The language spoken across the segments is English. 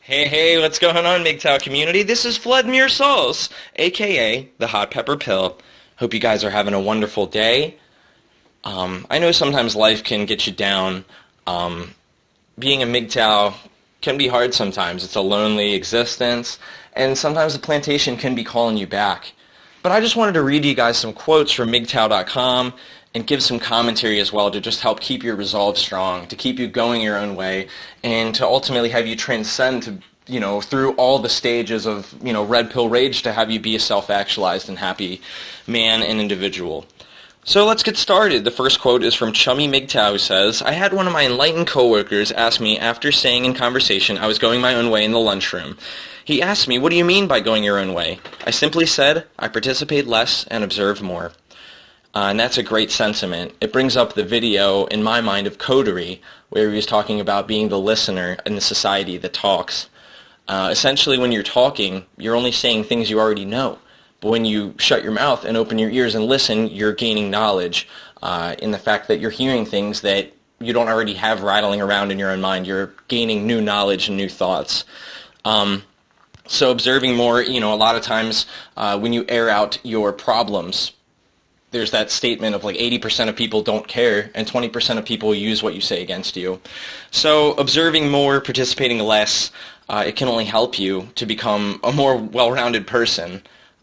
Hey, what's going on, MGTOW community? This is Vladmir Sauce, aka the Hot Pepper Pill. Hope you guys are having a wonderful day. I know sometimes life can get you down. Being a MGTOW can be hard sometimes. It's a lonely existence, and sometimes the plantation can be calling you back. But I just wanted to read you guys some quotes from MGTOW.com and give some commentary as well to just help keep your resolve strong, to keep you going your own way, and to ultimately have you transcend to, through all the stages of, red pill rage to have you be a self-actualized and happy man and individual. So let's get started. The first quote is from Chummy MGTOW, who says, I had one of my enlightened coworkers ask me after saying in conversation I was going my own way in the lunchroom. He asked me, what do you mean by going your own way? I simply said, I participate less and observe more. And that's a great sentiment. It brings up the video, in my mind, of Coterie, where he was talking about being the listener in the society that talks. Essentially, when you're talking, you're only saying things you already know. But when you shut your mouth and open your ears and listen, you're gaining knowledge in the fact that you're hearing things that you don't already have rattling around in your own mind. You're gaining new knowledge and new thoughts. So observing more, a lot of times when you air out your problems, there's that statement of like 80% of people don't care and 20% of people use what you say against you. So observing more, participating less, it can only help you to become a more well-rounded person.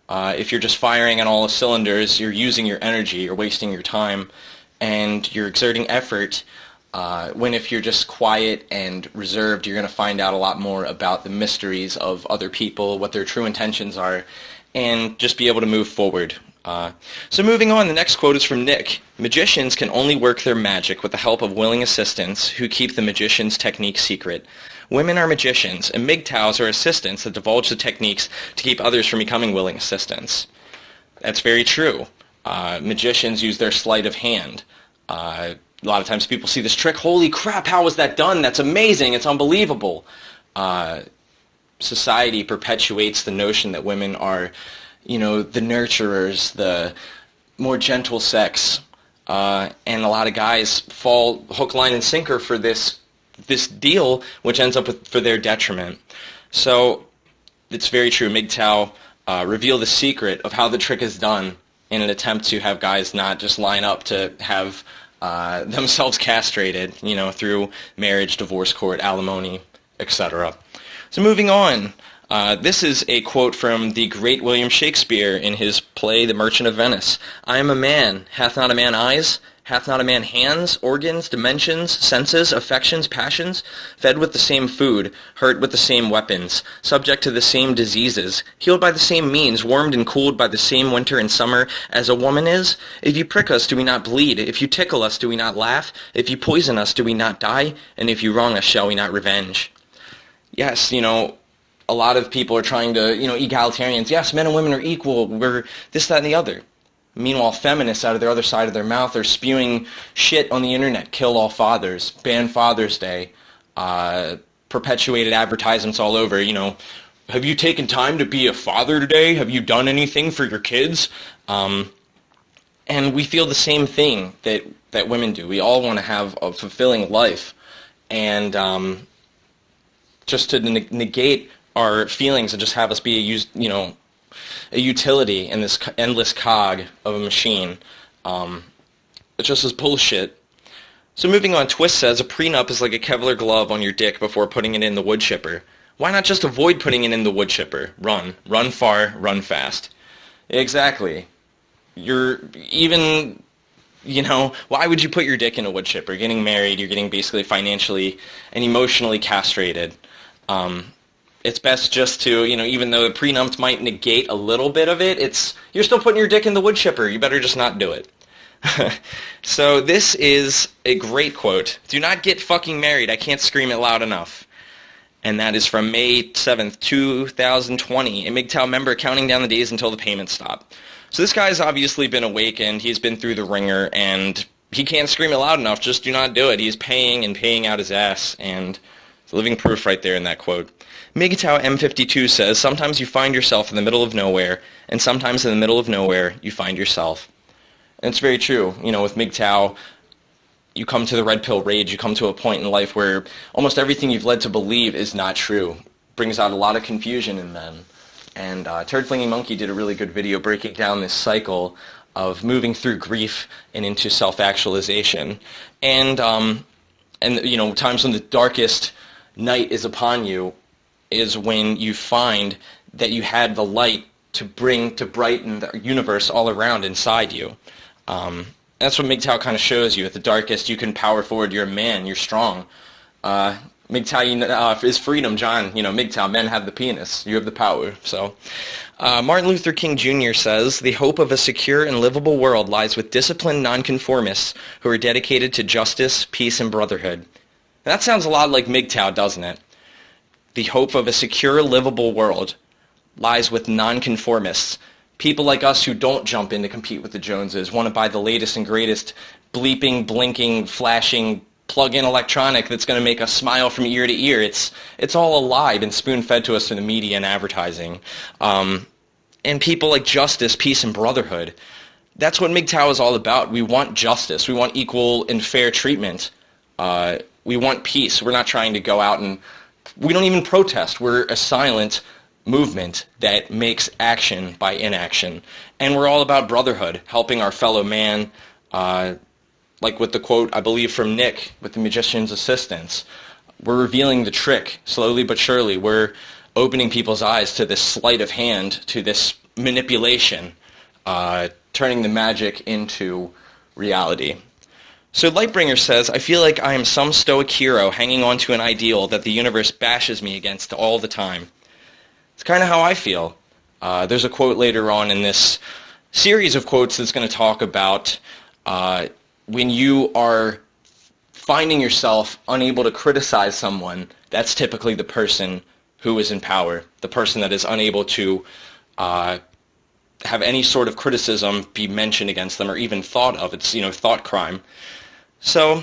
If you're just firing on all the cylinders, you're using your energy, you're wasting your time, and you're exerting effort. When if you're just quiet and reserved, you're going to find out a lot more about the mysteries of other people, what their true intentions are, and just be able to move forward. So moving on, the next quote is from Nick. Magicians can only work their magic with the help of willing assistants who keep the magician's technique secret. Women are magicians, and MGTOWs are assistants that divulge the techniques to keep others from becoming willing assistants. That's very true. Magicians use their sleight of hand. A lot of times people see this trick, holy crap, how was that done? That's amazing, it's unbelievable. Society perpetuates the notion that women are the nurturers, the more gentle sex, and a lot of guys fall hook, line, and sinker for this deal, which ends up for their detriment. So it's very true. MGTOW reveal the secret of how the trick is done in an attempt to have guys not just line up to have themselves castrated, through marriage, divorce court, alimony, etc. So moving on. This is a quote from the great William Shakespeare in his play The Merchant of Venice. I am a man. Hath not a man eyes? Hath not a man hands, organs, dimensions, senses, affections, passions? Fed with the same food, hurt with the same weapons, subject to the same diseases, healed by the same means, warmed and cooled by the same winter and summer as a woman is? If you prick us, do we not bleed? If you tickle us, do we not laugh? If you poison us, do we not die? And if you wrong us, shall we not revenge? Yes, a lot of people are trying to, egalitarians, yes, men and women are equal, we're this, that, and the other. Meanwhile, feminists out of their other side of their mouth are spewing shit on the internet, kill all fathers, ban Father's Day, perpetuated advertisements all over, have you taken time to be a father today? Have you done anything for your kids? And we feel the same thing that women do. We all want to have a fulfilling life. And just to negate our feelings and just have us be a utility in this endless cog of a machine. It just is bullshit. So moving on, Twist says a prenup is like a Kevlar glove on your dick before putting it in the wood chipper. Why not just avoid putting it in the wood chipper? Run far, run fast. Exactly. You're even, why would you put your dick in a wood chipper? You're getting married, you're getting basically financially and emotionally castrated. It's best just to, even though the prenup might negate a little bit of it, you're still putting your dick in the wood chipper. You better just not do it. So this is a great quote. Do not get fucking married. I can't scream it loud enough. And that is from May 7th, 2020. A MGTOW member counting down the days until the payments stop. So this guy's obviously been awakened. He's been through the ringer, and he can't scream it loud enough. Just do not do it. He's paying and paying out his ass, and it's living proof right there in that quote. MGTOW M52 says, sometimes you find yourself in the middle of nowhere, and sometimes in the middle of nowhere you find yourself. And it's very true. With MGTOW, you come to the red pill rage, you come to a point in life where almost everything you've led to believe is not true. brings out a lot of confusion in men. And Turd Flinging Monkey did a really good video breaking down this cycle of moving through grief and into self-actualization. And times when the darkest night is upon you is when you find that you had the light to brighten the universe all around inside you. That's what MGTOW kind of shows you. At the darkest, you can power forward. You're a man. You're strong. MGTOW is freedom, John. MGTOW, men have the penis. You have the power. So, Martin Luther King Jr. says, the hope of a secure and livable world lies with disciplined nonconformists who are dedicated to justice, peace, and brotherhood. That sounds a lot like MGTOW, doesn't it? The hope of a secure, livable world lies with nonconformists. People like us who don't jump in to compete with the Joneses, want to buy the latest and greatest bleeping, blinking, flashing, plug-in electronic that's going to make us smile from ear to ear. It's all a lie, been spoon-fed to us in the media and advertising. And people like justice, peace, and brotherhood. That's what MGTOW is all about. We want justice. We want equal and fair treatment. We want peace. We're not trying to go out and... We don't even protest. We're a silent movement that makes action by inaction. And we're all about brotherhood, helping our fellow man, like with the quote, I believe, from Nick with the magician's assistants. We're revealing the trick, slowly but surely. We're opening people's eyes to this sleight of hand, to this manipulation, turning the magic into reality. So Lightbringer says, I feel like I am some stoic hero hanging on to an ideal that the universe bashes me against all the time. It's kind of how I feel. There's a quote later on in this series of quotes that's going to talk about when you are finding yourself unable to criticize someone, that's typically the person who is in power, the person that is unable to have any sort of criticism be mentioned against them or even thought of. It's, thought crime. So,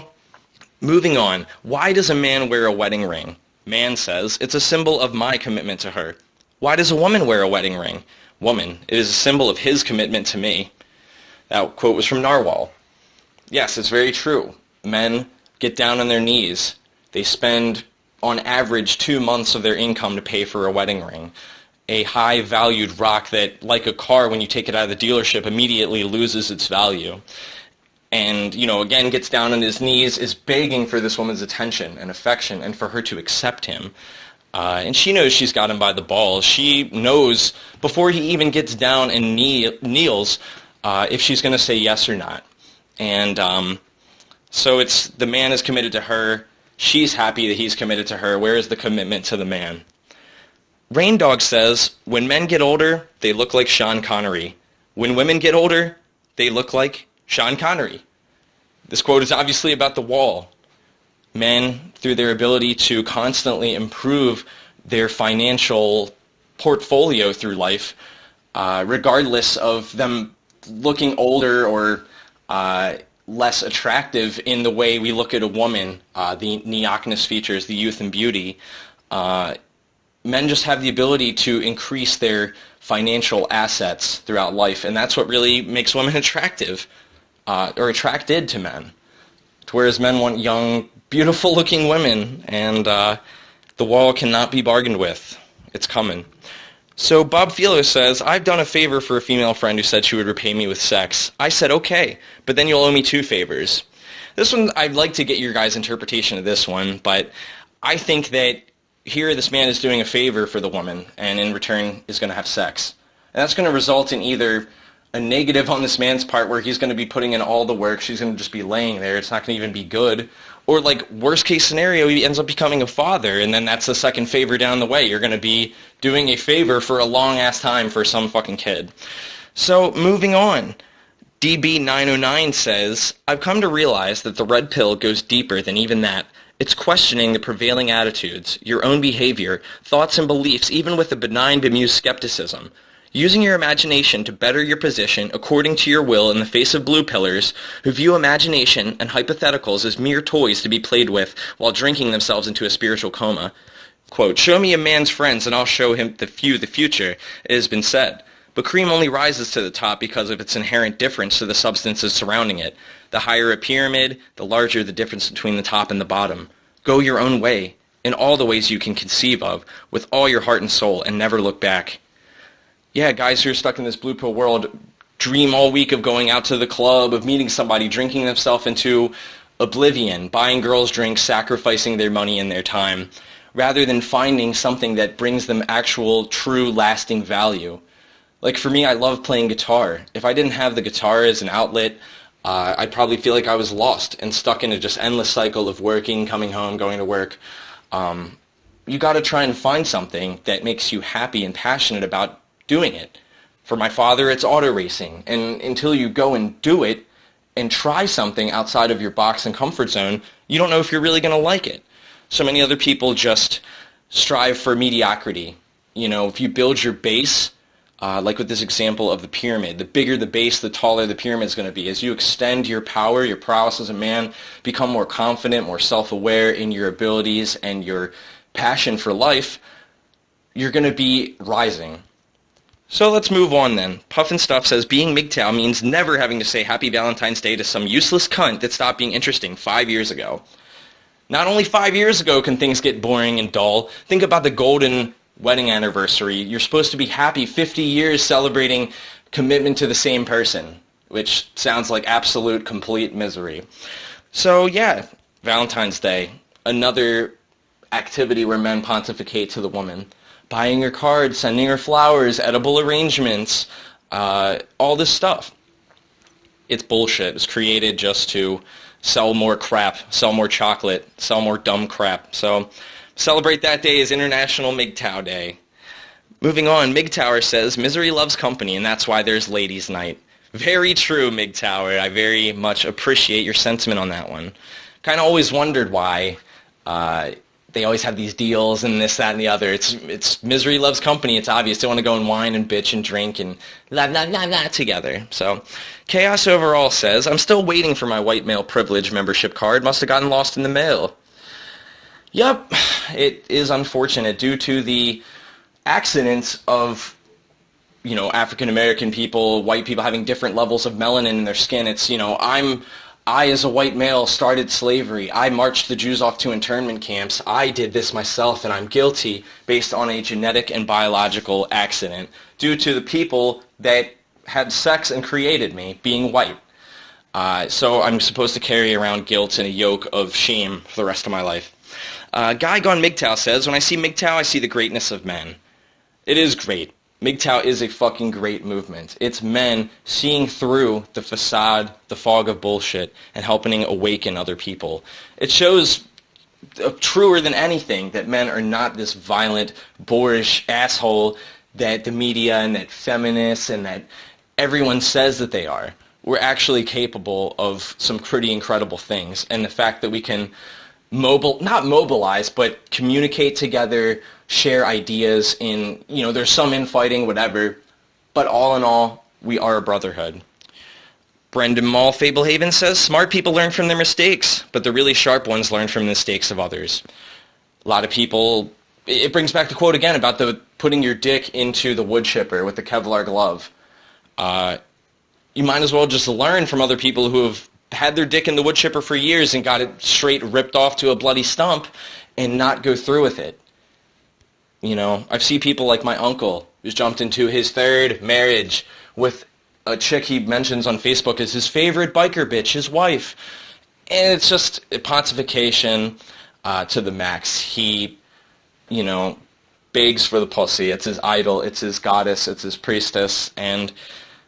moving on. Why does a man wear a wedding ring? Man says, it's a symbol of my commitment to her. Why does a woman wear a wedding ring? Woman, it is a symbol of his commitment to me. That quote was from Narwhal. Yes, it's very true. Men get down on their knees. They spend, on average, 2 months of their income to pay for a wedding ring. A high-valued rock that, like a car, when you take it out of the dealership, immediately loses its value. And, again, gets down on his knees, is begging for this woman's attention and affection and for her to accept him. And she knows she's got him by the balls. She knows, before he even gets down and kneels, if she's going to say yes or not. And so it's the man is committed to her. She's happy that he's committed to her. Where is the commitment to the man? Rain Dog says, when men get older, they look like Sean Connery. When women get older, they look like Sean Connery. This quote is obviously about the wall. Men, through their ability to constantly improve their financial portfolio through life, regardless of them looking older or less attractive in the way we look at a woman, the neoconus features, the youth and beauty, men just have the ability to increase their financial assets throughout life, and that's what really makes women attractive, or attracted to men. Whereas men want young, beautiful-looking women, and the wall cannot be bargained with. It's coming. So Bob Philo says, I've done a favor for a female friend who said she would repay me with sex. I said, okay, but then you'll owe me 2 favors. This one, I'd like to get your guys' interpretation of this one, but I think that here this man is doing a favor for the woman, and in return is going to have sex. And that's going to result in either a negative on this man's part where he's going to be putting in all the work, she's going to just be laying there, it's not going to even be good, or like worst case scenario, he ends up becoming a father, and then that's the second favor down the way. You're going to be doing a favor for a long ass time for some fucking kid. So moving on. DB909 says, I've come to realize that the red pill goes deeper than even that. It's questioning the prevailing attitudes, your own behavior, thoughts and beliefs, even with a benign bemused skepticism. Using your imagination to better your position according to your will in the face of blue pillars who view imagination and hypotheticals as mere toys to be played with while drinking themselves into a spiritual coma. Quote, show me a man's friends and I'll show him the future, it has been said. But cream only rises to the top because of its inherent difference to the substances surrounding it. The higher a pyramid, the larger the difference between the top and the bottom. Go your own way. in all the ways you can conceive of, with all your heart and soul, and never look back. Yeah, guys who are stuck in this blue pill world dream all week of going out to the club, of meeting somebody, drinking themselves into oblivion, buying girls drinks, sacrificing their money and their time, rather than finding something that brings them actual, true, lasting value. Like for me, I love playing guitar. If I didn't have the guitar as an outlet, I'd probably feel like I was lost and stuck in a just endless cycle of working, coming home, going to work. You got to try and find something that makes you happy and passionate about doing it. For my father, it's auto racing. And until you go and do it and try something outside of your box and comfort zone, you don't know if you're really going to like it. So many other people just strive for mediocrity. You know, if you build your base, like with this example of the pyramid, the bigger the base, the taller the pyramid is going to be. As you extend your power, your prowess as a man, become more confident, more self-aware in your abilities and your passion for life, you're going to be rising. So let's move on then. Puffin Stuff says, being MGTOW means never having to say Happy Valentine's Day to some useless cunt that stopped being interesting 5 years ago. Not only 5 years ago can things get boring and dull. Think about the golden wedding anniversary. You're supposed to be happy 50 years celebrating commitment to the same person, which sounds like absolute, complete misery. So yeah, Valentine's Day, another activity where men pontificate to the woman. Buying her cards, sending her flowers, edible arrangements, all this stuff. It's bullshit. It was created just to sell more crap, sell more chocolate, sell more dumb crap. So celebrate that day as International MGTOW Day. Moving on, MGTOWer says, misery loves company, and that's why there's ladies' night. Very true, MGTOWer. I very much appreciate your sentiment on that one. Kind of always wondered why they always have these deals and this, that, and the other. It's misery loves company. It's obvious. They want to go and whine and bitch and drink and blah, blah, blah, blah together. So Chaos Overall says, I'm still waiting for my white male privilege membership card. Must have gotten lost in the mail. Yep, it is unfortunate due to the accidents of, you know, African American people, white people having different levels of melanin in their skin. It's, you know, I as a white male started slavery. I marched the Jews off to internment camps. I did this myself, and I'm guilty based on a genetic and biological accident due to the people that had sex and created me being white. So I'm supposed to carry around guilt and a yoke of shame for the rest of my life. Guy Gone MGTOW says, when I see MGTOW, I see the greatness of men. It is great. MGTOW is a fucking great movement. It's men seeing through the facade, the fog of bullshit, and helping awaken other people. It shows, truer than anything, that men are not this violent, boorish asshole that the media and that feminists and that everyone says that they are. We're actually capable of some pretty incredible things. And the fact that we can not mobilize, but communicate together, share ideas in, you know, there's some infighting, whatever, but all in all, we are a brotherhood. Brendan Mall Fablehaven says, smart people learn from their mistakes, but the really sharp ones learn from the mistakes of others. A lot of people, it brings back the quote again about the putting your dick into the wood chipper with the Kevlar glove. You might as well just learn from other people who have had their dick in the wood chipper for years and got it straight ripped off to a bloody stump and not go through with it. You know, I've seen people like my uncle who's jumped into his third marriage with a chick he mentions on Facebook as his favorite biker bitch, his wife. And it's just a pontification to the max. He, you know, begs for the pussy. It's his idol. It's his goddess. It's his priestess. And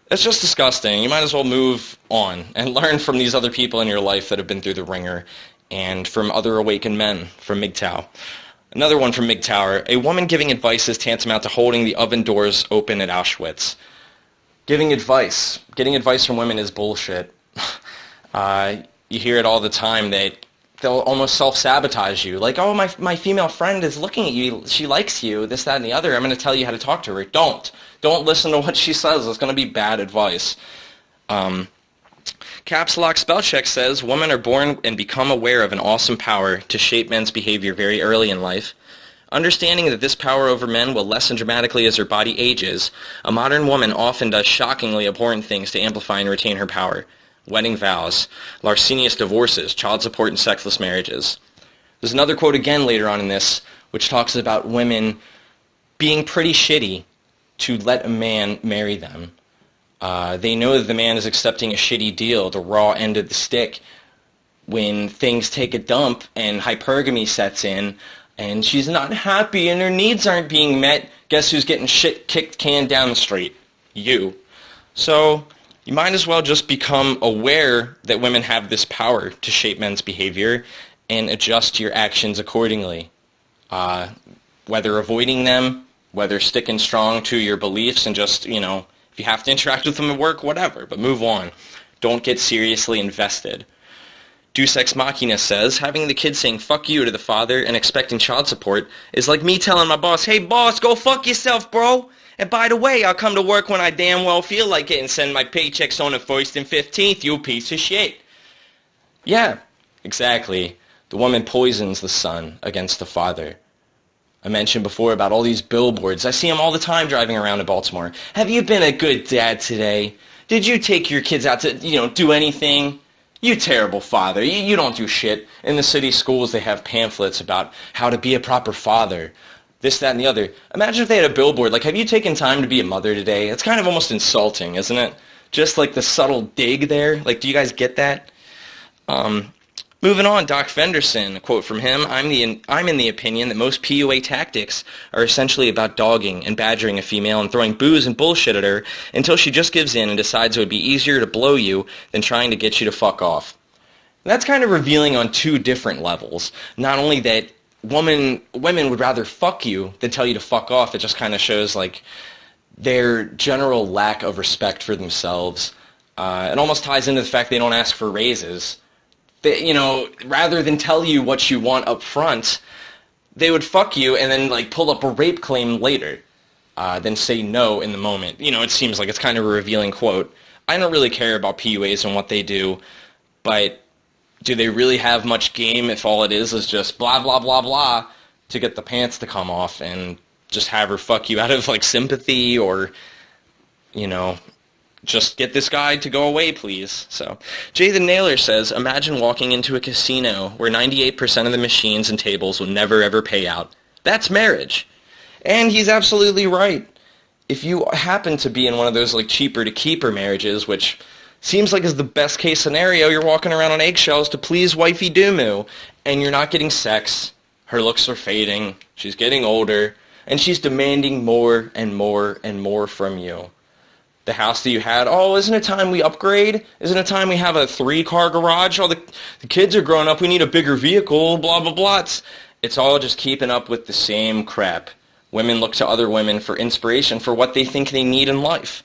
it's just disgusting. You might as well move on and learn from these other people in your life that have been through the ringer and from other awakened men from MGTOW. Another one from MGTOWer. A woman giving advice is tantamount to holding the oven doors open at Auschwitz. Getting advice from women is bullshit. You hear it all the time that they'll almost self-sabotage you. Like, oh, my female friend is looking at you. She likes you, this, that, and the other. I'm going to tell you how to talk to her. Don't listen to what she says. It's going to be bad advice. Caps Lock Spellcheck says, women are born and become aware of an awesome power to shape men's behavior very early in life. Understanding that this power over men will lessen dramatically as their body ages, a modern woman often does shockingly abhorrent things to amplify and retain her power. Wedding vows, larcenious divorces, child support, and sexless marriages. There's another quote again later on in this, which talks about women being pretty shitty to let a man marry them. They know that the man is accepting a shitty deal, the raw end of the stick. When things take a dump and hypergamy sets in, and she's not happy and her needs aren't being met, guess who's getting shit kicked can down the street? You. So you might as well just become aware that women have this power to shape men's behavior and adjust your actions accordingly. Whether avoiding them, whether sticking strong to your beliefs and just, if you have to interact with them at work, whatever, but move on. Don't get seriously invested. Deus Ex Machina says, having the kid saying fuck you to the father and expecting child support is like me telling my boss, hey boss, go fuck yourself, bro. And by the way, I'll come to work when I damn well feel like it and send my paychecks on the 1st and 15th, you piece of shit. Yeah, exactly. The woman poisons the son against the father. I mentioned before about all these billboards. I see them all the time driving around in Baltimore. Have you been a good dad today? Did you take your kids out to, do anything? You terrible father. You don't do shit. In the city schools, they have pamphlets about how to be a proper father. This, that, and the other. Imagine if they had a billboard like, have you taken time to be a mother today? It's kind of almost insulting, isn't it? Just like the subtle dig there. Like, do you guys get that? Moving on, Doc Fenderson, a quote from him, I'm in the opinion that most PUA tactics are essentially about dogging and badgering a female and throwing booze and bullshit at her until she just gives in and decides it would be easier to blow you than trying to get you to fuck off. And that's kind of revealing on two different levels. Not only that women would rather fuck you than tell you to fuck off, it just kind of shows like their general lack of respect for themselves. It almost ties into the fact they don't ask for raises. They, rather than tell you what you want up front, they would fuck you and then pull up a rape claim later, then say no in the moment. It seems like it's kind of a revealing quote. I don't really care about PUAs and what they do, but do they really have much game if all it is just blah, blah, blah, blah to get the pants to come off and just have her fuck you out of sympathy or, just get this guy to go away, please. So, Jay the Nailer says, imagine walking into a casino where 98% of the machines and tables will never ever pay out. That's marriage. And he's absolutely right. If you happen to be in one of those cheaper to keeper marriages, which seems like is the best case scenario, you're walking around on eggshells to please wifey Dumu, and you're not getting sex, her looks are fading, she's getting older, and she's demanding more and more and more from you. The house that you had, isn't it time we upgrade? Isn't it time we have a 3-car garage? The kids are growing up, we need a bigger vehicle, blah, blah, blah. It's all just keeping up with the same crap. Women look to other women for inspiration for what they think they need in life.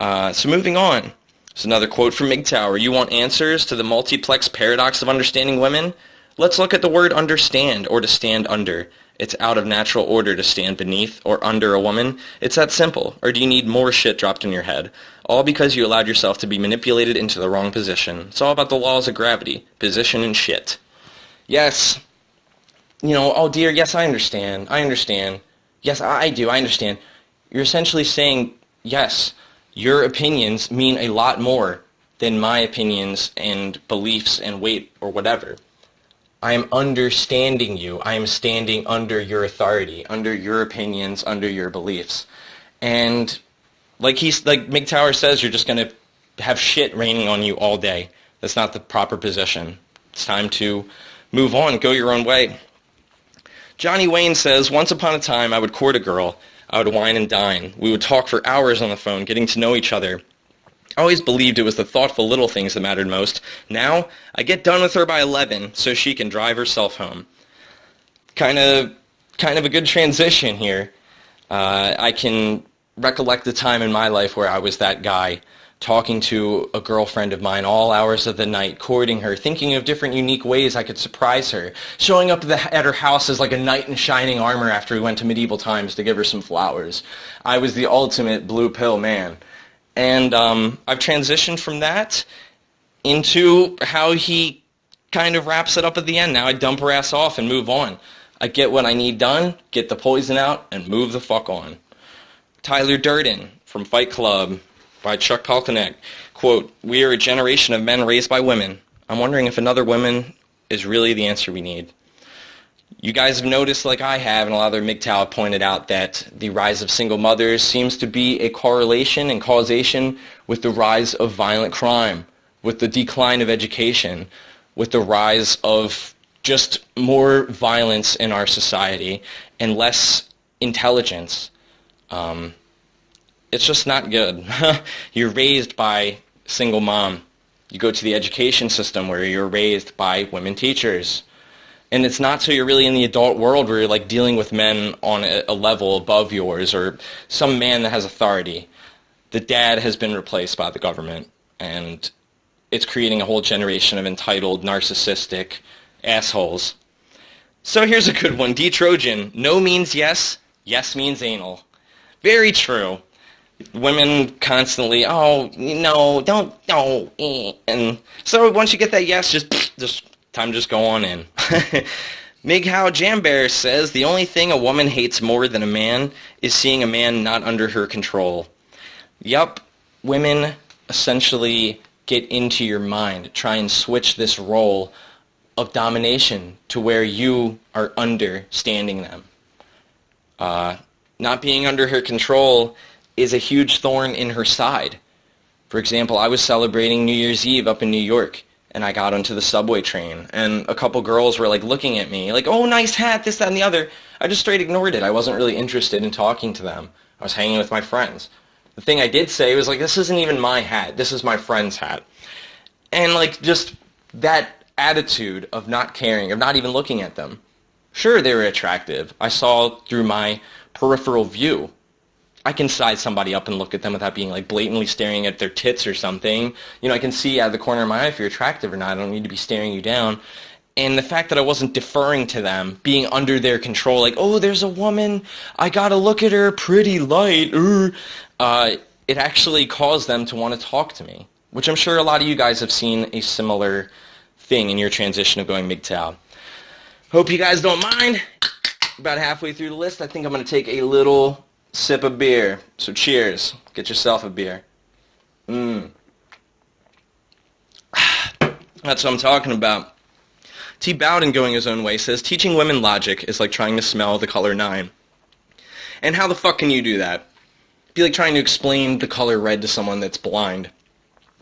So moving on. There's another quote from MGTOW. You want answers to the multiplex paradox of understanding women? Let's look at the word understand, or to stand under. It's out of natural order to stand beneath or under a woman. It's that simple. Or do you need more shit dropped in your head? All because you allowed yourself to be manipulated into the wrong position. It's all about the laws of gravity. Position and shit. Yes. Oh dear, yes, I understand. Yes, I do, I understand. You're essentially saying, yes, your opinions mean a lot more than my opinions and beliefs and weight or whatever. I am understanding you. I am standing under your authority, under your opinions, under your beliefs. And like MGTOW says, you're just going to have shit raining on you all day. That's not the proper position. It's time to move on, go your own way. Johnny Wayne says, once upon a time I would court a girl. I would wine and dine. We would talk for hours on the phone, getting to know each other. I always believed it was the thoughtful little things that mattered most. Now, I get done with her by 11 so she can drive herself home. Kind of a good transition here. I can recollect the time in my life where I was that guy, talking to a girlfriend of mine all hours of the night, courting her, thinking of different unique ways I could surprise her, showing up at her house as like a knight in shining armor after we went to medieval times to give her some flowers. I was the ultimate blue pill man. And I've transitioned from that into how he kind of wraps it up at the end. Now I dump her ass off and move on. I get what I need done, get the poison out, and move the fuck on. Tyler Durden from Fight Club by Chuck Palahniuk, quote, "We are a generation of men raised by women. I'm wondering if another woman is really the answer we need. You guys have noticed, like I have, and a lot of other MGTOW have pointed out, that the rise of single mothers seems to be a correlation and causation with the rise of violent crime, with the decline of education, with the rise of just more violence in our society and less intelligence. It's just not good. You're raised by a single mom. You go to the education system where you're raised by women teachers. And it's not till you're really in the adult world where you're like dealing with men on a level above yours, or some man that has authority. The dad has been replaced by the government, and it's creating a whole generation of entitled, narcissistic assholes. So here's a good one. D. Trojan. No means yes. Yes means anal. Very true. Women constantly, oh, no, don't, no. And so once you get that yes, just time to just go on in. MGTOW Jambear says, the only thing a woman hates more than a man is seeing a man not under her control. Yup, women essentially get into your mind, try and switch this role of domination to where you are understanding them. Not being under her control is a huge thorn in her side. For example, I was celebrating New Year's Eve up in New York, and I got onto the subway train, and a couple girls were like looking at me, like, oh, nice hat, this, that, and the other. I just straight ignored it. I wasn't really interested in talking to them. I was hanging with my friends. The thing I did say was like, this isn't even my hat. This is my friend's hat. And like just that attitude of not caring, of not even looking at them. Sure, they were attractive. I saw through my peripheral view. I can size somebody up and look at them without being like blatantly staring at their tits or something. You know, I can see out of the corner of my eye if you're attractive or not. I don't need to be staring you down. And the fact that I wasn't deferring to them, being under their control, like, oh, there's a woman, I gotta look at her, pretty light, it actually caused them to want to talk to me, which I'm sure a lot of you guys have seen a similar thing in your transition of going MGTOW. Hope you guys don't mind. About halfway through the list, I think I'm going to take a little sip of beer. So cheers. Get yourself a beer. That's what I'm talking about. T. Bowden, going his own way, says, teaching women logic is like trying to smell the color 9. And how the fuck can you do that? It'd be like trying to explain the color red to someone that's blind.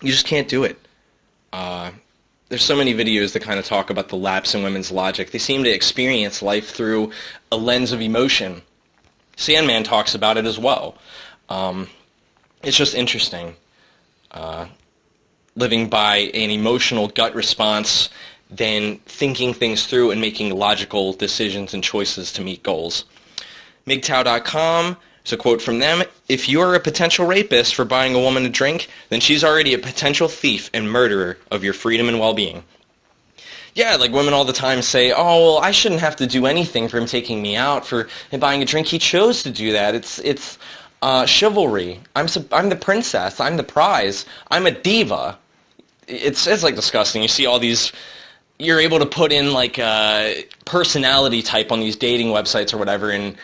You just can't do it. There's so many videos that kind of talk about the lapse in women's logic. They seem to experience life through a lens of emotion. Sandman talks about it as well. It's just interesting. Living by an emotional gut response, then thinking things through and making logical decisions and choices to meet goals. MGTOW.com, it's a quote from them, if you're a potential rapist for buying a woman a drink, then she's already a potential thief and murderer of your freedom and well-being. Yeah, like women all the time say, oh, well, I shouldn't have to do anything for him taking me out for him buying a drink. He chose to do that. It's chivalry. I'm the princess. I'm the prize. I'm a diva. It's like disgusting. You see all these, you're able to put in like a personality type on these dating websites or whatever, and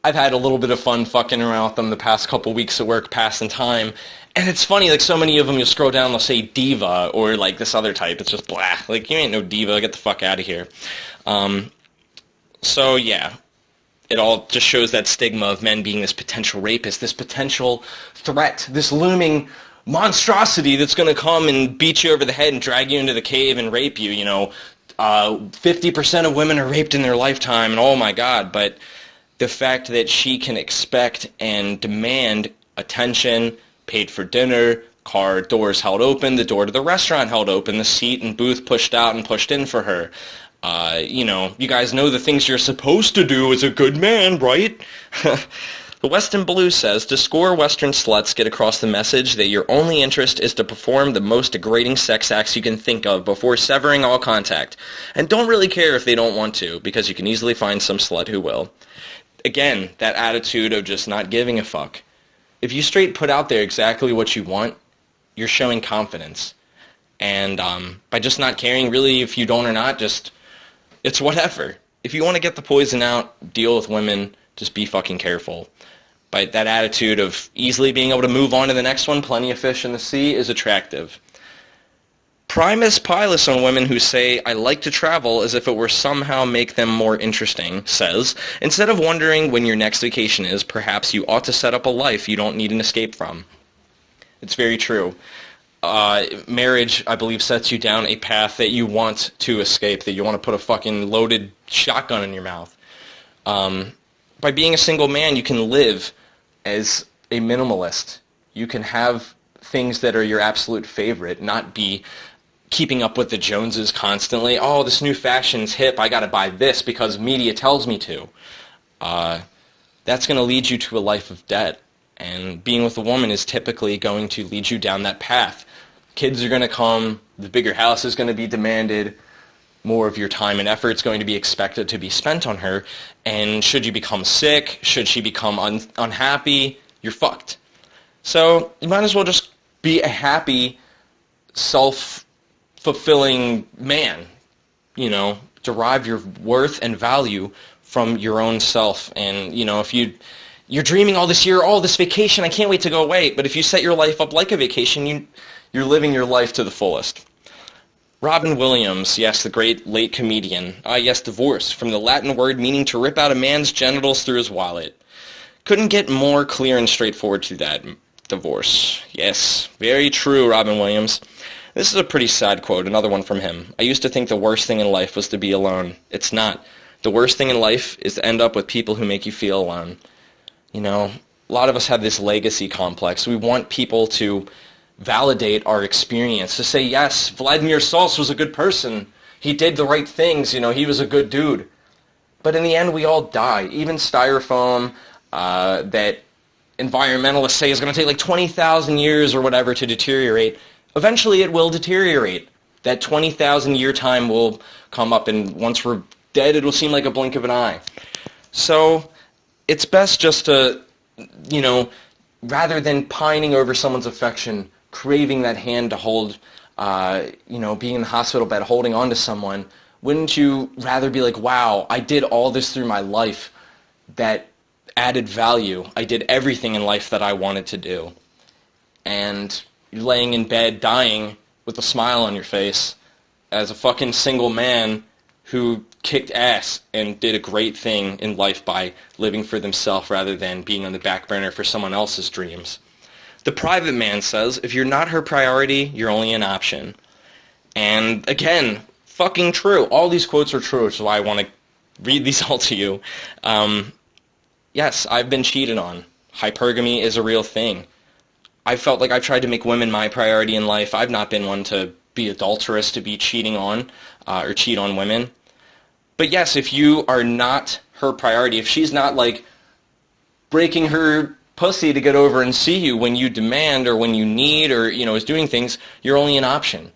I've had a little bit of fun fucking around with them the past couple weeks at work, passing time. And it's funny, like so many of them, you'll scroll down, they'll say diva or like this other type. It's just blah. Like, you ain't no diva. Get the fuck out of here. So, yeah. It all just shows that stigma of men being this potential rapist, this potential threat, this looming monstrosity that's going to come and beat you over the head and drag you into the cave and rape you. You know, 50% of women are raped in their lifetime, and oh my God. But the fact that she can expect and demand attention, paid for dinner, car doors held open, the door to the restaurant held open, the seat and booth pushed out and pushed in for her. You know, you guys know the things you're supposed to do as a good man, right? The Western Blue says, to score Western sluts, get across the message that your only interest is to perform the most degrading sex acts you can think of before severing all contact. And don't really care if they don't want to, because you can easily find some slut who will. Again, that attitude of just not giving a fuck. If you straight put out there exactly what you want, you're showing confidence. And by just not caring, really, if you don't or not, just, it's whatever. If you want to get the poison out, deal with women, just be fucking careful. But that attitude of easily being able to move on to the next one, plenty of fish in the sea, is attractive. Primus Pilus on women who say, I like to travel as if it were somehow make them more interesting, says, instead of wondering when your next vacation is, perhaps you ought to set up a life you don't need an escape from. It's very true. Marriage, I believe, sets you down a path that you want to escape, that you want to put a fucking loaded shotgun in your mouth. By being a single man, you can live as a minimalist. You can have things that are your absolute favorite, not be keeping up with the Joneses constantly. Oh, this new fashion's hip. I got to buy this because media tells me to. That's going to lead you to a life of debt. And being with a woman is typically going to lead you down that path. Kids are going to come. The bigger house is going to be demanded. More of your time and effort is going to be expected to be spent on her. And should you become sick, should she become unhappy, you're fucked. So you might as well just be a happy, self-fulfilling man. You know, derive your worth and value from your own self. And, you know, if you're dreaming all this year, oh, this vacation, I can't wait to go away. But if you set your life up like a vacation, you're living your life to the fullest. Robin Williams, yes, the great late comedian. Yes, divorce, from the Latin word meaning to rip out a man's genitals through his wallet. Couldn't get more clear and straightforward to that. Divorce. Yes, very true, Robin Williams. This is a pretty sad quote, another one from him. I used to think the worst thing in life was to be alone. It's not. The worst thing in life is to end up with people who make you feel alone. You know, a lot of us have this legacy complex. We want people to validate our experience, to say, yes, Vladmir was a good person. He did the right things, you know, he was a good dude. But in the end, we all die. Even styrofoam that environmentalists say is going to take like 20,000 years or whatever to deteriorate, eventually it will deteriorate. That 20,000 year time will come up, and once we're dead, it will seem like a blink of an eye. So it's best just to, you know, rather than pining over someone's affection, craving that hand to hold, you know, being in the hospital bed, holding on to someone, wouldn't you rather be like, wow, I did all this through my life that added value. I did everything in life that I wanted to do. And you're laying in bed dying with a smile on your face as a fucking single man who kicked ass and did a great thing in life by living for themselves rather than being on the back burner for someone else's dreams. The private man says, if you're not her priority, you're only an option. And again, fucking true. All these quotes are true, which is why I want to read these all to you. Yes, I've been cheated on. Hypergamy is a real thing. I felt like I tried to make women my priority in life. I've not been one to be adulterous, to be cheating on, or cheat on women. But yes, if you are not her priority, if she's not like breaking her pussy to get over and see you when you demand or when you need or, you know, is doing things, you're only an option.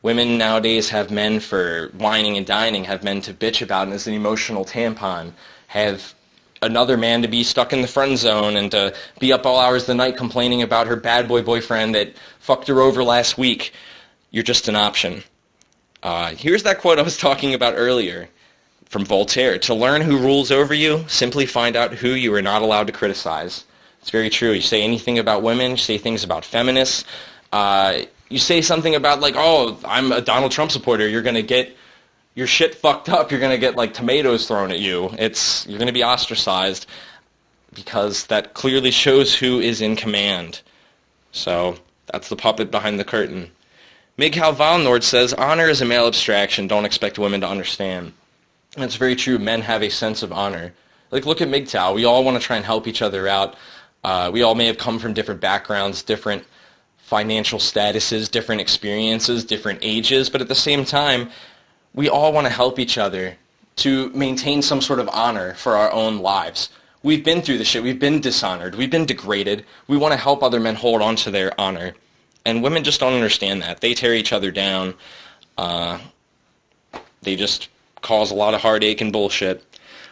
Women nowadays have men for whining and dining, have men to bitch about and as an emotional tampon, have another man to be stuck in the friend zone and to be up all hours of the night complaining about her bad boy boyfriend that fucked her over last week. You're just an option. Here's that quote I was talking about earlier from Voltaire. To learn who rules over you, simply find out who you are not allowed to criticize. It's very true. You say anything about women, you say things about feminists, you say something about like, oh, I'm a Donald Trump supporter, you're going to get your shit fucked up, you're going to get like tomatoes thrown at you. You're going to be ostracized because that clearly shows who is in command. So that's the puppet behind the curtain. Miguel Valnord says, honor is a male abstraction, don't expect women to understand. And it's very true, men have a sense of honor. Like, look at MGTOW, we all want to try and help each other out. We all may have come from different backgrounds, different financial statuses, different experiences, different ages, but at the same time, we all want to help each other to maintain some sort of honor for our own lives. We've been through the shit, we've been dishonored, we've been degraded, we want to help other men hold on to their honor. And women just don't understand that. They tear each other down. They just cause a lot of heartache and bullshit.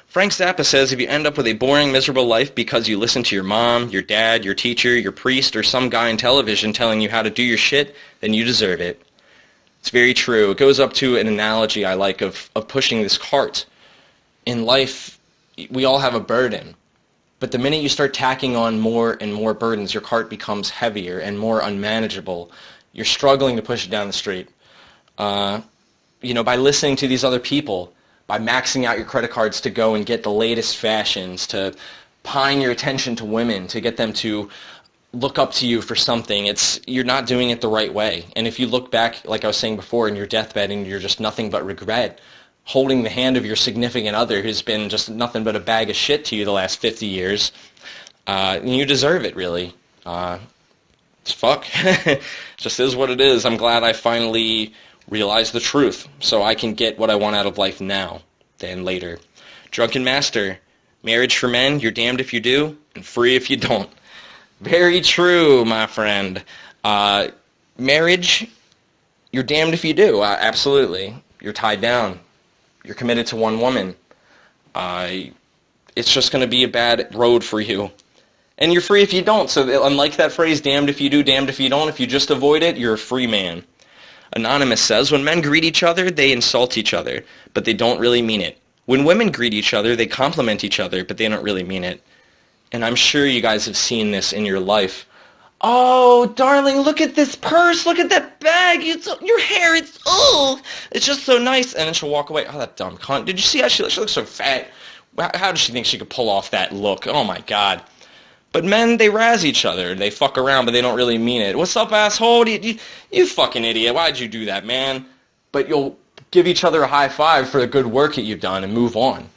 Frank Zappa says if you end up with a boring, miserable life because you listen to your mom, your dad, your teacher, your priest, or some guy on television telling you how to do your shit, then you deserve it. It's very true. It goes up to an analogy I like of pushing this cart. In life, we all have a burden. But the minute you start tacking on more and more burdens, your cart becomes heavier and more unmanageable. You're struggling to push it down the street. by listening to these other people, by maxing out your credit cards to go and get the latest fashions, to pine your attention to women, to get them to look up to you for something. You're not doing it the right way. And if you look back, like I was saying before, in your deathbed and you're just nothing but regret, holding the hand of your significant other who's been just nothing but a bag of shit to you the last 50 years, you deserve it, really. It's fuck. Just is what it is. I'm glad I finally realized the truth, so I can get what I want out of life now than later. Drunken Master, marriage for men, you're damned if you do, and free if you don't. Very true, my friend. Marriage, you're damned if you do, absolutely. You're tied down. You're committed to one woman. It's just going to be a bad road for you. And you're free if you don't. So unlike that phrase, damned if you do, damned if you don't, if you just avoid it, you're a free man. Anonymous says, when men greet each other, they insult each other, but they don't really mean it. When women greet each other, they compliment each other, but they don't really mean it. And I'm sure you guys have seen this in your life. Oh, darling, look at this purse. Look at that bag. Your hair, it's just so nice. And then she'll walk away. Oh, that dumb cunt. Did you see how she looks so fat? How does she think she could pull off that look? Oh, my God. But men, they razz each other. They fuck around, but they don't really mean it. What's up, asshole? You fucking idiot. Why'd you do that, man? But you'll give each other a high five for the good work that you've done and move on.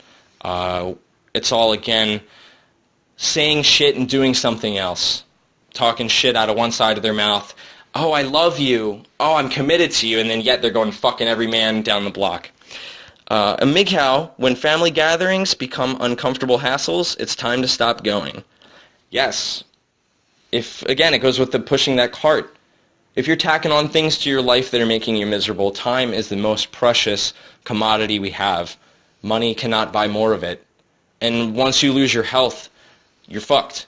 It's all, again, saying shit and doing something else. Talking shit out of one side of their mouth. Oh, I love you. Oh, I'm committed to you. And then yet they're going fucking every man down the block. A MGTOW, when family gatherings become uncomfortable hassles, it's time to stop going. Yes. Again, it goes with the pushing that cart. If you're tacking on things to your life that are making you miserable, time is the most precious commodity we have. Money cannot buy more of it. And once you lose your health, you're fucked.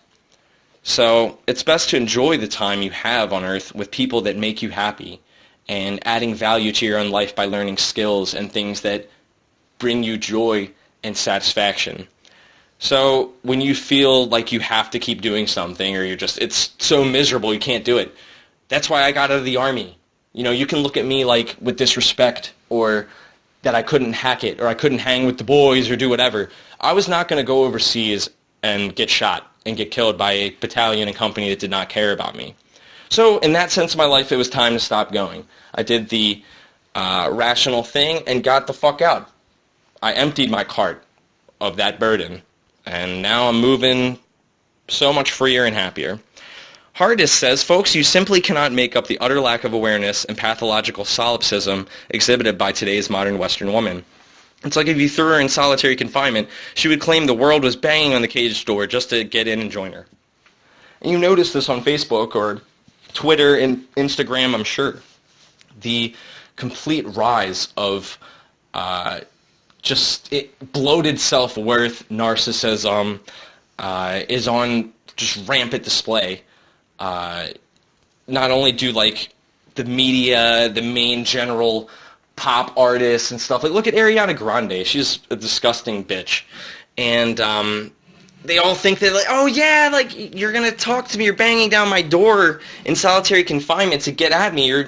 So it's best to enjoy the time you have on Earth with people that make you happy and adding value to your own life by learning skills and things that bring you joy and satisfaction. So when you feel like you have to keep doing something or it's so miserable you can't do it, that's why I got out of the Army. You can look at me like with disrespect or that I couldn't hack it or I couldn't hang with the boys or do whatever. I was not going to go overseas and get shot and get killed by a battalion and company that did not care about me. So in that sense of my life, it was time to stop going. I did the rational thing and got the fuck out. I emptied my cart of that burden. And now I'm moving so much freer and happier. Hardest says, folks, you simply cannot make up the utter lack of awareness and pathological solipsism exhibited by today's modern Western woman. It's like if you threw her in solitary confinement, she would claim the world was banging on the cage door just to get in and join her. And you notice this on Facebook or Twitter and Instagram, I'm sure. The complete rise of bloated self-worth, narcissism, is on just rampant display. Not only do the media, the main general pop artists and stuff, look at Ariana Grande. She's a disgusting bitch. And they all think that oh yeah, you're gonna talk to me, you're banging down my door in solitary confinement to get at me.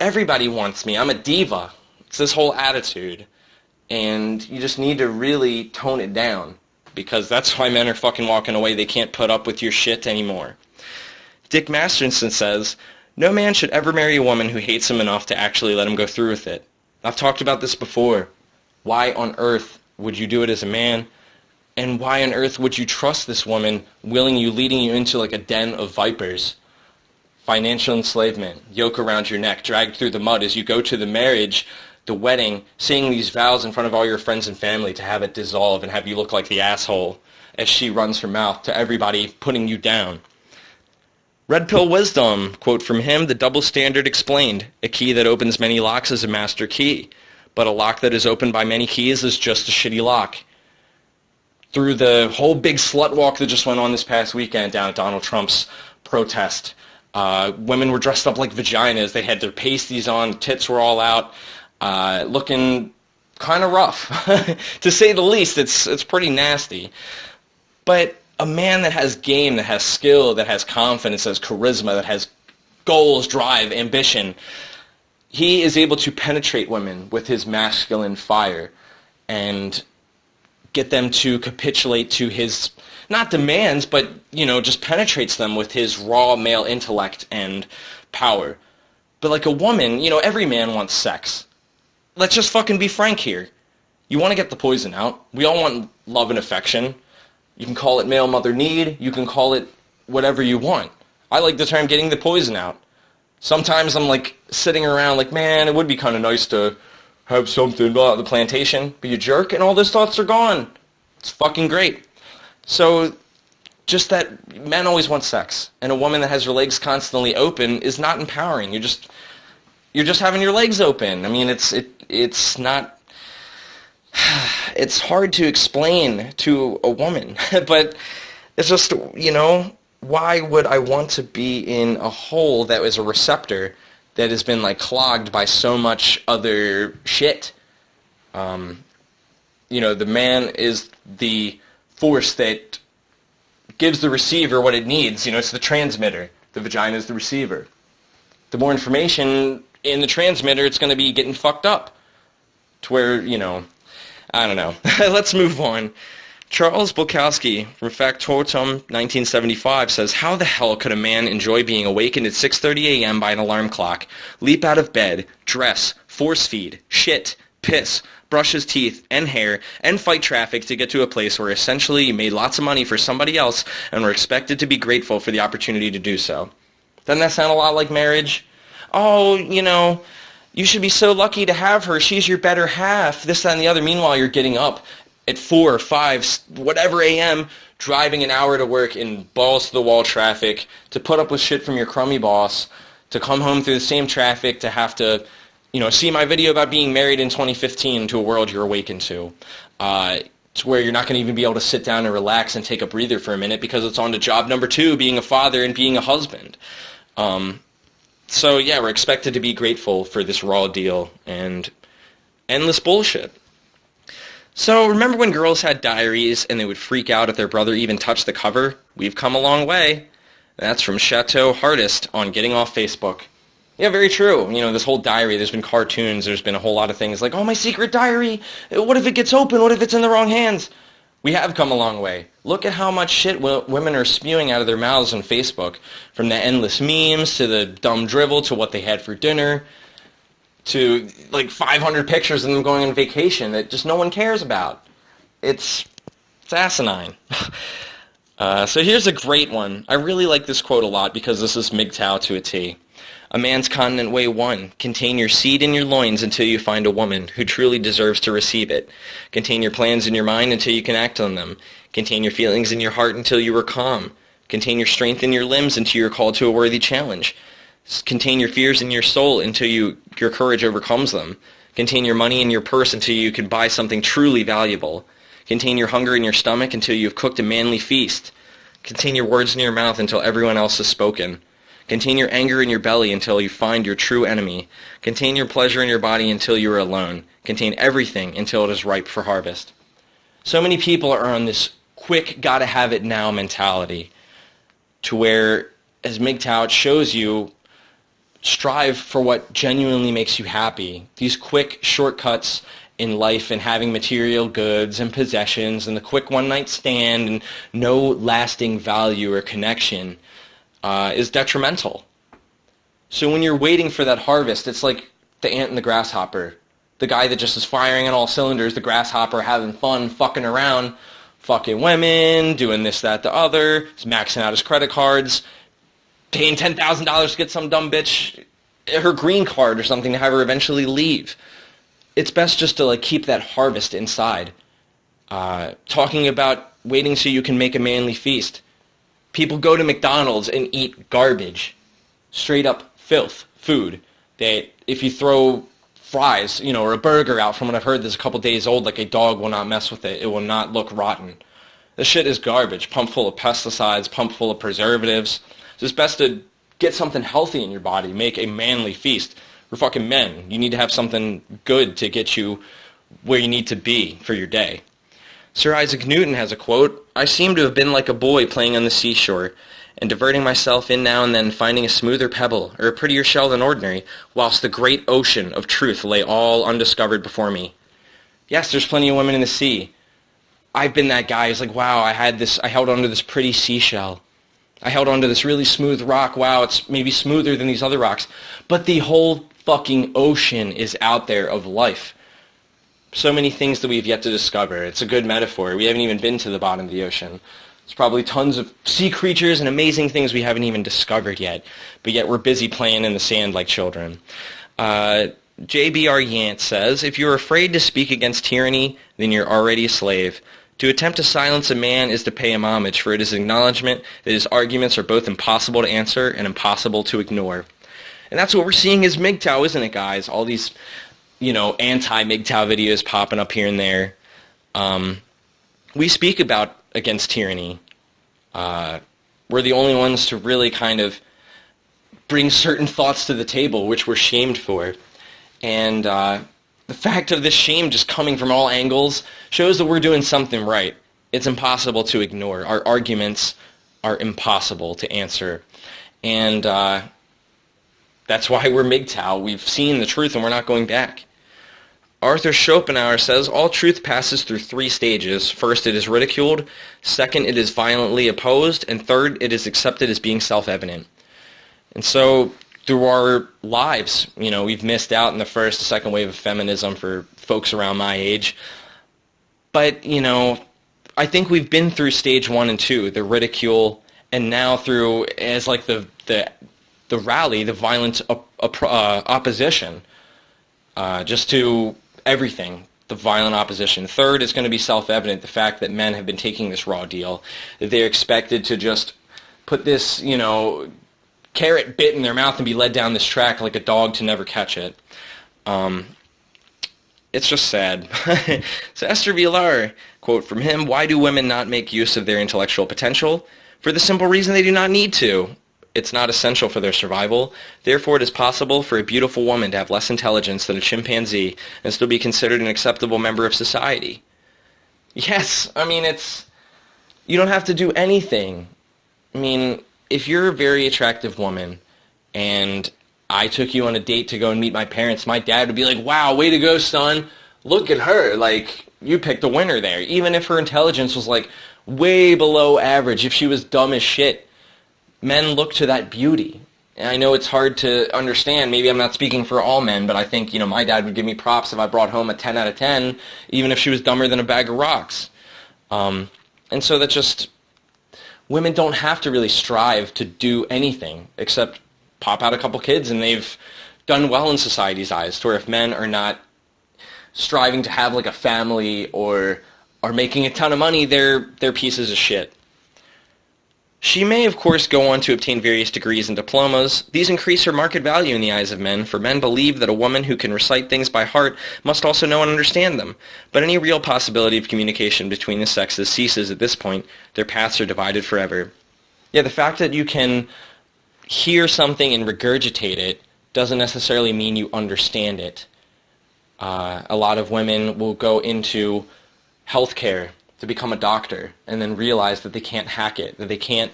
Everybody wants me. I'm a diva. It's this whole attitude. And you just need to really tone it down, because that's why men are fucking walking away. They can't put up with your shit anymore. Dick Masterson says, no man should ever marry a woman who hates him enough to actually let him go through with it. I've talked about this before. Why on earth would you do it as a man? And why on earth would you trust this woman leading you into a den of vipers? Financial enslavement, yoke around your neck, dragged through the mud as you go to the marriage, the wedding, saying these vows in front of all your friends and family to have it dissolve and have you look like the asshole as she runs her mouth to everybody, putting you down. Red Pill Wisdom, quote from him, the double standard explained. A key that opens many locks is a master key, but a lock that is opened by many keys is just a shitty lock. Through the whole big slut walk that just went on this past weekend down at Donald Trump's protest, women were dressed up like vaginas. They had their pasties on, tits were all out. Looking kind of rough, to say the least. It's pretty nasty. But a man that has game, that has skill, that has confidence, that has charisma, that has goals, drive, ambition, he is able to penetrate women with his masculine fire and get them to capitulate to his, not demands, but, just penetrates them with his raw male intellect and power. But like a woman, every man wants sex. Let's just fucking be frank here. You want to get the poison out. We all want love and affection. You can call it male mother need. You can call it whatever you want. I like the term getting the poison out. Sometimes I'm like sitting around like, man, it would be kind of nice to have something about the plantation, but you jerk and all those thoughts are gone. It's fucking great. So just that men always want sex, and a woman that has her legs constantly open is not empowering. You're just having your legs open. I mean, it's not. It's hard to explain to a woman, but it's just, why would I want to be in a hole that is a receptor that has been like clogged by so much other shit? The man is the force that gives the receiver what it needs. It's the transmitter. The vagina is the receiver. The more information in the transmitter, it's going to be getting fucked up to where, I don't know. Let's move on. Charles Bukowski from Factotum 1975 says, how the hell could a man enjoy being awakened at 6:30 a.m. by an alarm clock, leap out of bed, dress, force feed, shit, piss, brush his teeth and hair, and fight traffic to get to a place where essentially you made lots of money for somebody else and were expected to be grateful for the opportunity to do so? Doesn't that sound a lot like marriage? Oh, you should be so lucky to have her. She's your better half. This, that, and the other. Meanwhile, you're getting up at 4 or 5, whatever a.m., driving an hour to work in balls-to-the-wall traffic, to put up with shit from your crummy boss, to come home through the same traffic, to have to, see my video about being married in 2015 to a world you're awakened to where you're not going to even be able to sit down and relax and take a breather for a minute because it's on to job number 2, being a father and being a husband. So yeah, we're expected to be grateful for this raw deal and endless bullshit. So remember when girls had diaries and they would freak out if their brother even touched the cover? We've come a long way. That's from Chateau Hardest on Getting Off Facebook. Yeah, very true. This whole diary, there's been cartoons, there's been a whole lot of things like, oh, my secret diary, what if it gets open? What if it's in the wrong hands? We have come a long way. Look at how much shit women are spewing out of their mouths on Facebook, from the endless memes to the dumb drivel to what they had for dinner to like 500 pictures of them going on vacation that just no one cares about. It's asinine. So here's a great one. I really like this quote a lot because this is MGTOW to a T. A man's continent way 1. Contain your seed in your loins until you find a woman who truly deserves to receive it. Contain your plans in your mind until you can act on them. Contain your feelings in your heart until you are calm. Contain your strength in your limbs until you are called to a worthy challenge. Contain your fears in your soul until your courage overcomes them. Contain your money in your purse until you can buy something truly valuable. Contain your hunger in your stomach until you have cooked a manly feast. Contain your words in your mouth until everyone else has spoken. Contain your anger in your belly until you find your true enemy. Contain your pleasure in your body until you are alone. Contain everything until it is ripe for harvest. So many people are on this quick, gotta have it now mentality to where, as MGTOW shows you, strive for what genuinely makes you happy. These quick shortcuts in life and having material goods and possessions and the quick one-night stand and no lasting value or connection is detrimental. So when you're waiting for that harvest, it's like the ant and the grasshopper. The guy that just is firing on all cylinders, the grasshopper having fun, fucking around, fucking women, doing this, that, the other, he's maxing out his credit cards, paying $10,000 to get some dumb bitch her green card or something to have her eventually leave. It's best just to keep that harvest inside. Talking about waiting so you can make a manly feast. People go to McDonald's and eat garbage. Straight up filth food. That if you throw fries, or a burger out from what I've heard that's a couple days old, like a dog will not mess with it. It will not look rotten. This shit is garbage. Pumped full of pesticides, pumped full of preservatives. So it's best to get something healthy in your body. Make a manly feast. We're fucking men. You need to have something good to get you where you need to be for your day. Sir Isaac Newton has a quote, I seem to have been like a boy playing on the seashore, and diverting myself in now and then, finding a smoother pebble or a prettier shell than ordinary, whilst the great ocean of truth lay all undiscovered before me. Yes, there's plenty of women in the sea. I've been that guy who's like, wow, I held onto this pretty seashell. I held onto this really smooth rock. Wow, it's maybe smoother than these other rocks. But the whole fucking ocean is out there of life. So many things that we've yet to discover. It's a good metaphor. We haven't even been to the bottom of the ocean. There's probably tons of sea creatures and amazing things we haven't even discovered yet. But yet we're busy playing in the sand like children. J.B.R. Yant says, if you're afraid to speak against tyranny, then you're already a slave. To attempt to silence a man is to pay him homage, for it is acknowledgement that his arguments are both impossible to answer and impossible to ignore. And that's what we're seeing as MGTOW, isn't it, guys? All these, anti-MGTOW videos popping up here and there. We speak about against tyranny. We're the only ones to really kind of bring certain thoughts to the table, which we're shamed for. And the fact of this shame just coming from all angles shows that we're doing something right. It's impossible to ignore. Our arguments are impossible to answer. And that's why we're MGTOW. We've seen the truth and we're not going back. Arthur Schopenhauer says, all truth passes through 3 stages. First, it is ridiculed. Second, it is violently opposed. And third, it is accepted as being self-evident. And so through our lives, we've missed out in the first, the second wave of feminism for folks around my age. But, I think we've been through stage 1 and 2, the ridicule, and now through, as like the rally, the violent opposition, just to everything, the violent opposition. Third, it's going to be self-evident, the fact that men have been taking this raw deal, that they're expected to just put this, carrot bit in their mouth and be led down this track like a dog to never catch it. It's just sad. So Esther Villar, quote from him, why do women not make use of their intellectual potential? For the simple reason they do not need to. It's not essential for their survival. Therefore, it is possible for a beautiful woman to have less intelligence than a chimpanzee and still be considered an acceptable member of society. Yes, you don't have to do anything. If you're a very attractive woman and I took you on a date to go and meet my parents, my dad would be like, wow, way to go, son. Look at her. Like, you picked a winner there. Even if her intelligence was, way below average, if she was dumb as shit, men look to that beauty. And I know it's hard to understand. Maybe I'm not speaking for all men, but I think, my dad would give me props if I brought home a 10 out of 10, even if she was dumber than a bag of rocks. And so that just... women don't have to really strive to do anything except pop out a couple kids and they've done well in society's eyes. To where if men are not striving to have a family or are making a ton of money, they're pieces of shit. She may, of course, go on to obtain various degrees and diplomas. These increase her market value in the eyes of men, for men believe that a woman who can recite things by heart must also know and understand them. But any real possibility of communication between the sexes ceases at this point. Their paths are divided forever. Yeah, the fact that you can hear something and regurgitate it doesn't necessarily mean you understand it. A lot of women will go into healthcare to become a doctor and then realize that they can't hack it, that they can't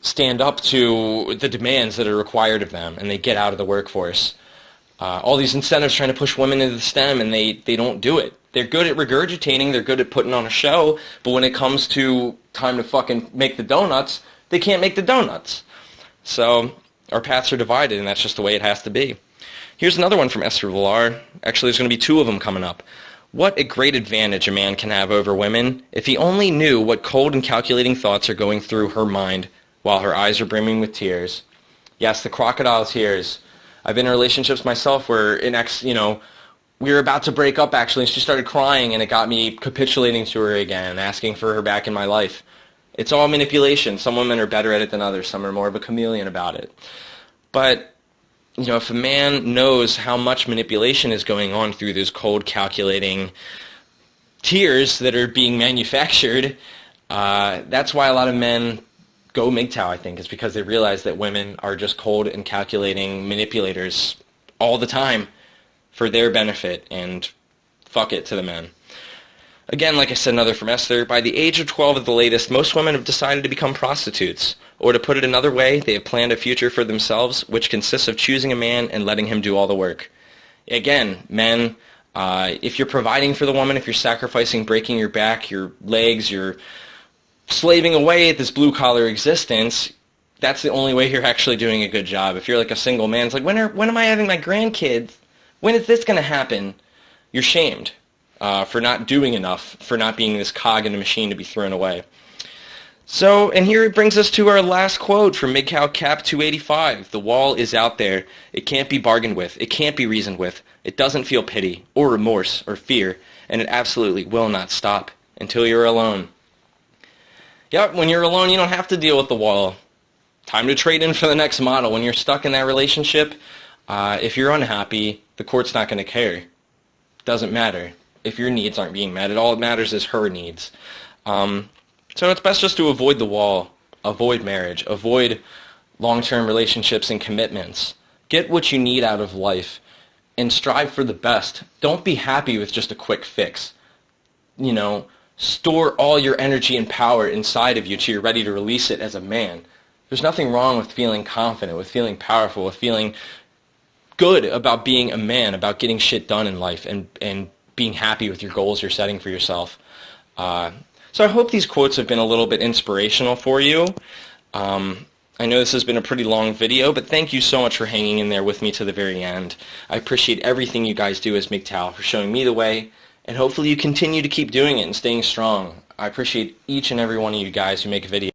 stand up to the demands that are required of them, and they get out of the workforce. All these incentives trying to push women into the STEM, and they don't do it. They're good at regurgitating, they're good at putting on a show, but when it comes to time to fucking make the donuts, they can't make the donuts. So our paths are divided, and that's just the way it has to be. Here's another one from Esther Villar. Actually, there's going to be 2 of them coming up. What a great advantage a man can have over women if he only knew what cold and calculating thoughts are going through her mind while her eyes are brimming with tears. Yes, the crocodile tears. I've been in relationships myself where we were about to break up actually, and she started crying, and it got me capitulating to her again, asking for her back in my life. It's all manipulation. Some women are better at it than others. Some are more of a chameleon about it. But if a man knows how much manipulation is going on through those cold, calculating tears that are being manufactured, that's why a lot of men go MGTOW, I think, is because they realize that women are just cold and calculating manipulators all the time for their benefit, and fuck it to the men. Again, like I said, another from Esther, by the age of 12 at the latest, most women have decided to become prostitutes. Or to put it another way, they have planned a future for themselves, which consists of choosing a man and letting him do all the work. Again, men, if you're providing for the woman, if you're sacrificing, breaking your back, your legs, you're slaving away at this blue-collar existence, that's the only way you're actually doing a good job. If you're like a single man, it's like, when am I having my grandkids? When is this going to happen? You're shamed for not doing enough, for not being this cog in a machine to be thrown away. So, and here it brings us to our last quote from MGTOW Cap 285. The wall is out there. It can't be bargained with. It can't be reasoned with. It doesn't feel pity or remorse or fear, and it absolutely will not stop until you're alone. Yep, when you're alone, you don't have to deal with the wall. Time to trade in for the next model. When you're stuck in that relationship, if you're unhappy, the court's not going to care. Doesn't matter if your needs aren't being met. All it matters is her needs. So it's best just to avoid the wall, avoid marriage, avoid long-term relationships and commitments. Get what you need out of life and strive for the best. Don't be happy with just a quick fix. You know, store all your energy and power inside of you till you're ready to release it as a man. There's nothing wrong with feeling confident, with feeling powerful, with feeling good about being a man, about getting shit done in life and being happy with your goals you're setting for yourself. So I hope these quotes have been a little bit inspirational for you. I know this has been a pretty long video, but thank you so much for hanging in there with me to the very end. I appreciate everything you guys do as MGTOW, for showing me the way, and hopefully you continue to keep doing it and staying strong. I appreciate each and every one of you guys who make a video.